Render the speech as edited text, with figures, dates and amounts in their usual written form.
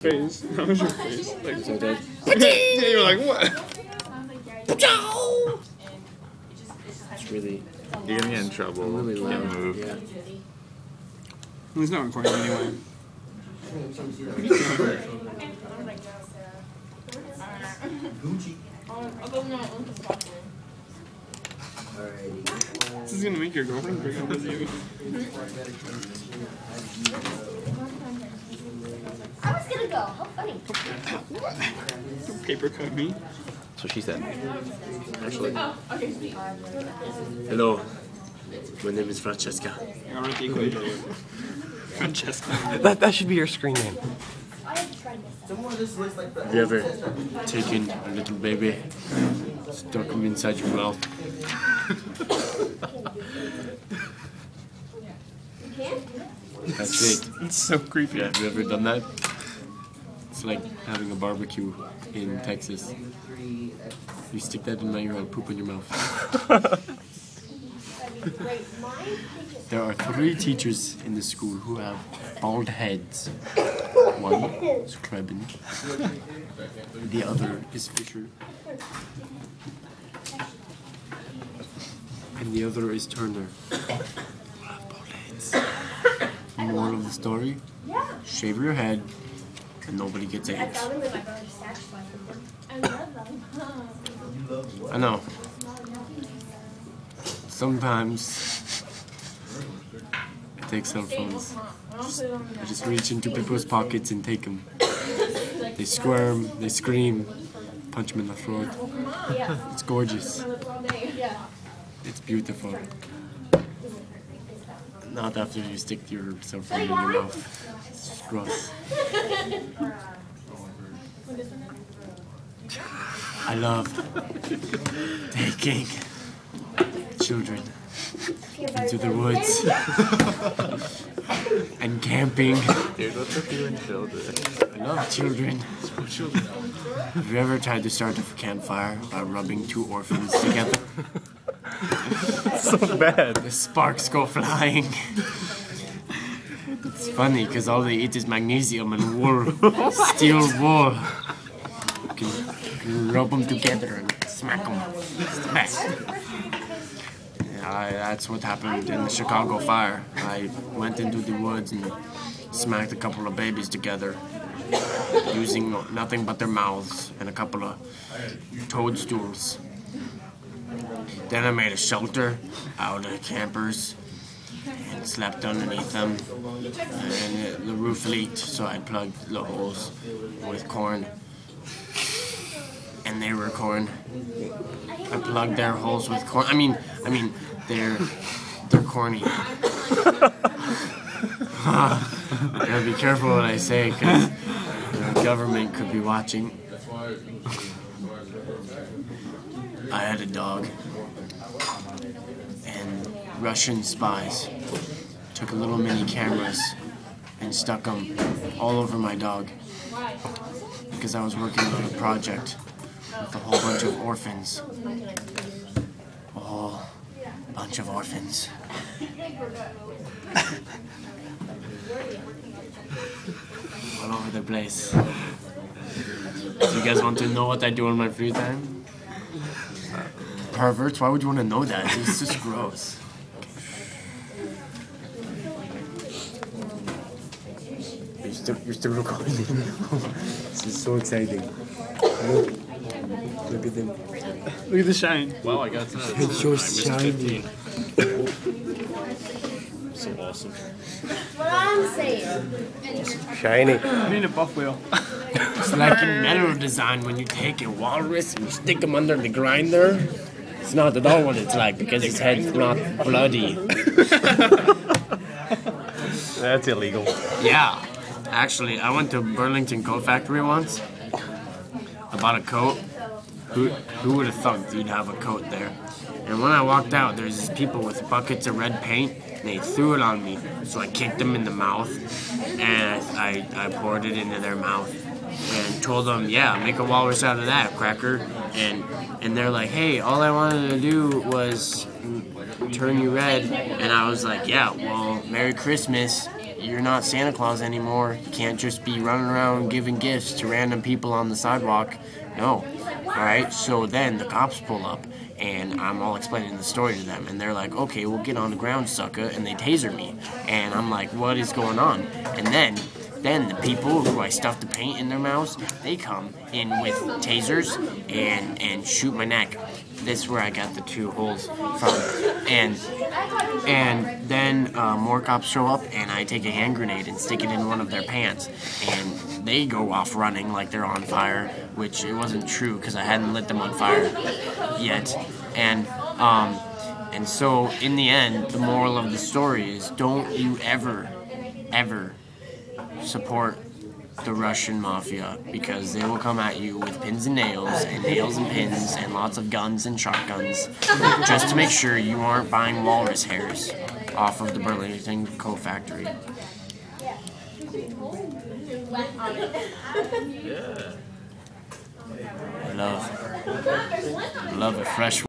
Face. How was your face? Like, So dead. yeah, you're like, what? It's really, You're gonna get in trouble. really Can't loud. move. Yeah. He's not recording anyway. This is gonna make your girlfriend break up with you. I was gonna go. How funny. What? Don't paper cut me. That's what she said. Actually. Hello. My name is Francesca. I wrote the equation. Francesca. That should be your screen name. I have to try this out. Have you ever taken a little baby, stuck him inside your mouth? That's it. It's so creepy. Yeah, have you ever done that? It's like having a barbecue in Texas. You stick that in your and poop in your mouth. There are 3 teachers in the school who have bald heads. One is Kreben. The other is Fisher. And the other is Turner. Who have bald heads. Moral of the story? Shave your head and nobody gets I AIDS. found them in my brother's stash. I love them. I know. Sometimes I take cell phones. I just reach into people's pockets and take them. They squirm, they scream, punch them in the throat. Yeah. It's gorgeous. Yeah. It's beautiful. Not after you stick your cell phone in your mouth. It's gross. I love taking children into the woods and camping. Dude, what's with you and children? I love children. Have you ever tried to start a campfire by rubbing 2 orphans together? So bad. The sparks go flying. It's funny because all they eat is magnesium and wool, steel wool. You can rub them together and smack them. It's the best. Yeah, that's what happened in the Chicago fire. I went into the woods and smacked a couple of babies together using nothing but their mouths and a couple of toadstools. Then I made a shelter out of campers and slept underneath them. And the roof leaked, so I plugged the holes with corn. And they were corn. I plugged their holes with corn. I mean, they're corny. Gotta be careful what I say, because the government could be watching. I had a dog, and Russian spies took little mini cameras and stuck them all over my dog because I was working on a project with a whole bunch of orphans. A whole bunch of orphans. All over the place. So you guys want to know what I do in my free time? Perverts? Why would you want to know that? It's just gross. You're still recording. This is so exciting. Look at them. Look at the shine. Wow, I got to It's so shiny. So awesome. What I'm saying. Shiny. I need a buff wheel. It's like in metal design when you take a walrus and you stick him under the grinder. It's not at all what it's like because his head's not bloody. That's illegal. Yeah. Actually, I went to Burlington Coat Factory once. I bought a coat. Who would have thought you'd have a coat there? And when I walked out, there's these people with buckets of red paint, and they threw it on me. So I kicked them in the mouth, and I poured it into their mouth, and told them, yeah, make a walrus out of that, cracker. And they're like, hey, all I wanted to do was turn you red. And I was like, yeah, well, Merry Christmas. you're not Santa Claus anymore. You can't just be running around giving gifts to random people on the sidewalk. No. Alright, so then the cops pull up, and I'm all explaining the story to them, and they're like, okay, we'll get on the ground, sucker, and they taser me. And I'm like, what is going on? And then the people who I stuffed the paint in their mouths, they come in with tasers and shoot my neck. This is where I got the 2 holes from. And then more cops show up, and I take a hand grenade and stick it in one of their pants. And they go off running like they're on fire, which it wasn't true because I hadn't lit them on fire yet. And so in the end, the moral of the story is don't you ever support the Russian mafia, because they will come at you with pins and nails and pins and lots of guns and shotguns just to make sure you aren't buying walrus hairs off of the Burlington Coat Factory. I love a fresh